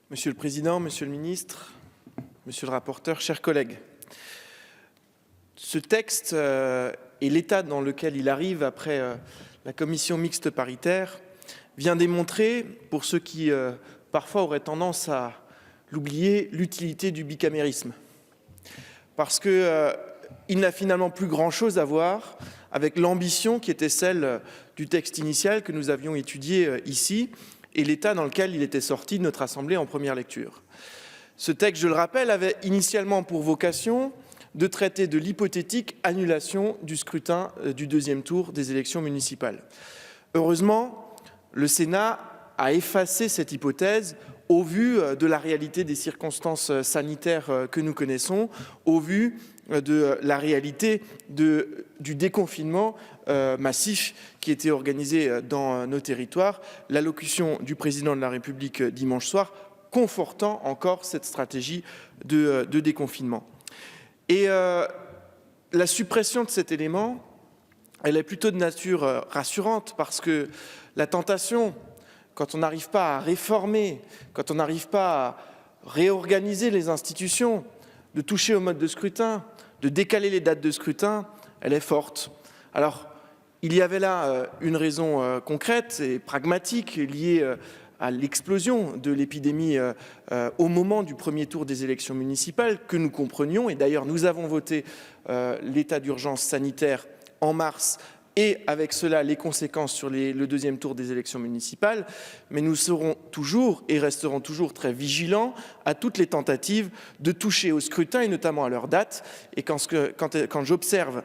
Monsieur le Président, Monsieur le Ministre, Monsieur le rapporteur, chers collègues. Ce texte et l'état dans lequel il arrive après la commission mixte paritaire vient démontrer, pour ceux qui parfois auraient tendance à l'oublier, l'utilité du bicamérisme. Parce qu'il n'a finalement plus grand-chose à voir avec l'ambition qui était celle du texte initial que nous avions étudié ici et l'état dans lequel il était sorti de notre Assemblée en première lecture. Ce texte, je le rappelle, avait initialement pour vocation de traiter de l'hypothétique annulation du scrutin du deuxième tour des élections municipales. Heureusement, le Sénat a effacé cette hypothèse au vu de la réalité des circonstances sanitaires que nous connaissons, au vu de la réalité du déconfinement massif qui était organisé dans nos territoires, l'allocution du président de la République dimanche soir confortant encore cette stratégie de déconfinement. Et la suppression de cet élément, elle est plutôt de nature rassurante parce que la tentation, quand on n'arrive pas à réformer, quand on n'arrive pas à réorganiser les institutions, de toucher au mode de scrutin, de décaler les dates de scrutin, elle est forte. Alors, il y avait là une raison concrète et pragmatique liée à l'explosion de l'épidémie au moment du premier tour des élections municipales que nous comprenions. Et d'ailleurs, nous avons voté l'état d'urgence sanitaire en mars et avec cela les conséquences sur le deuxième tour des élections municipales. Mais nous serons toujours et resterons toujours très vigilants à toutes les tentatives de toucher au scrutin et notamment à leur date. Et quand j'observe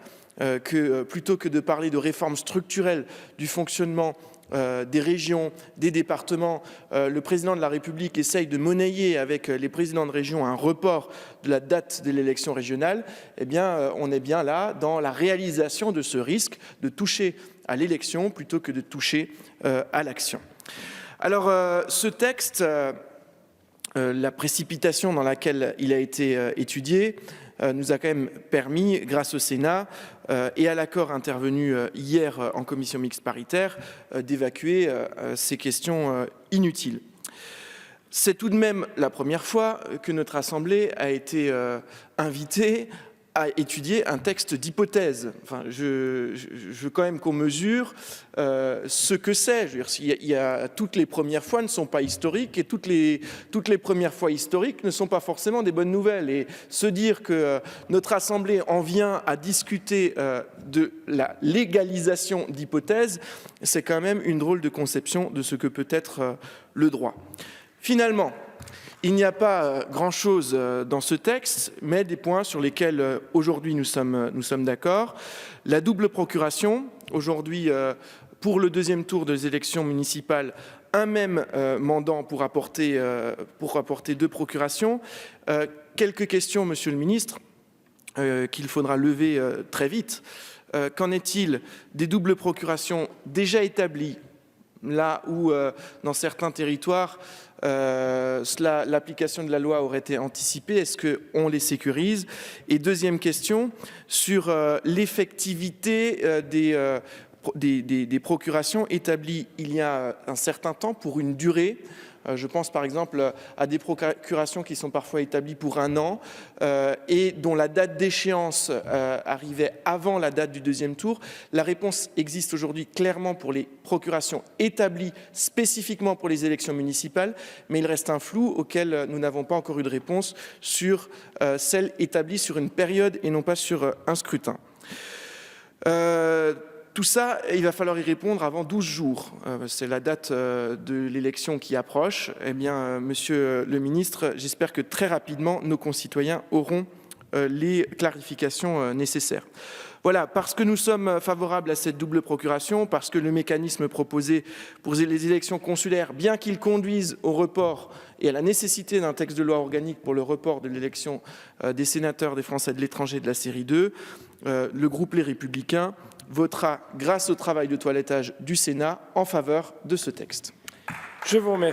que plutôt que de parler de réformes structurelles du fonctionnement des régions, des départements, le président de la République essaye de monnayer avec les présidents de région un report de la date de l'élection régionale, eh bien, on est bien là dans la réalisation de ce risque de toucher à l'élection plutôt que de toucher à l'action. Alors, ce texte, la précipitation dans laquelle il a été étudié, nous a quand même permis, grâce au Sénat et à l'accord intervenu hier en commission mixte paritaire, d'évacuer ces questions inutiles. C'est tout de même la première fois que notre Assemblée a été invitée à étudier un texte d'hypothèse. Enfin, je veux quand même qu'on mesure ce que c'est. Toutes les premières fois ne sont pas historiques et toutes les premières fois historiques ne sont pas forcément des bonnes nouvelles. Et se dire que notre Assemblée en vient à discuter de la légalisation d'hypothèses, c'est quand même une drôle de conception de ce que peut être le droit. Finalement, il n'y a pas grand-chose dans ce texte, mais des points sur lesquels aujourd'hui nous sommes d'accord. La double procuration, aujourd'hui pour le deuxième tour des élections municipales, un même mandant pour apporter deux procurations. Quelques questions, Monsieur le Ministre, qu'il faudra lever très vite. Qu'en est-il des doubles procurations déjà établies, là où, dans certains territoires, l'application de la loi aurait été anticipée? Est-ce qu'on les sécurise? Et deuxième question, sur l'effectivité des procurations établies il y a un certain temps pour une durée. Je pense par exemple à des procurations qui sont parfois établies pour 1 an et dont la date d'échéance arrivait avant la date du deuxième tour. La réponse existe aujourd'hui clairement pour les procurations établies spécifiquement pour les élections municipales, mais il reste un flou auquel nous n'avons pas encore eu de réponse sur celles établies sur une période et non pas sur un scrutin. Tout ça, il va falloir y répondre avant 12 jours. C'est la date de l'élection qui approche. Eh bien, Monsieur le Ministre, j'espère que très rapidement, nos concitoyens auront les clarifications nécessaires. Voilà, parce que nous sommes favorables à cette double procuration, parce que le mécanisme proposé pour les élections consulaires, bien qu'il conduise au report et à la nécessité d'un texte de loi organique pour le report de l'élection des sénateurs des Français de l'étranger de la série 2, le groupe Les Républicains votera, grâce au travail de toilettage du Sénat, en faveur de ce texte. Je vous remercie.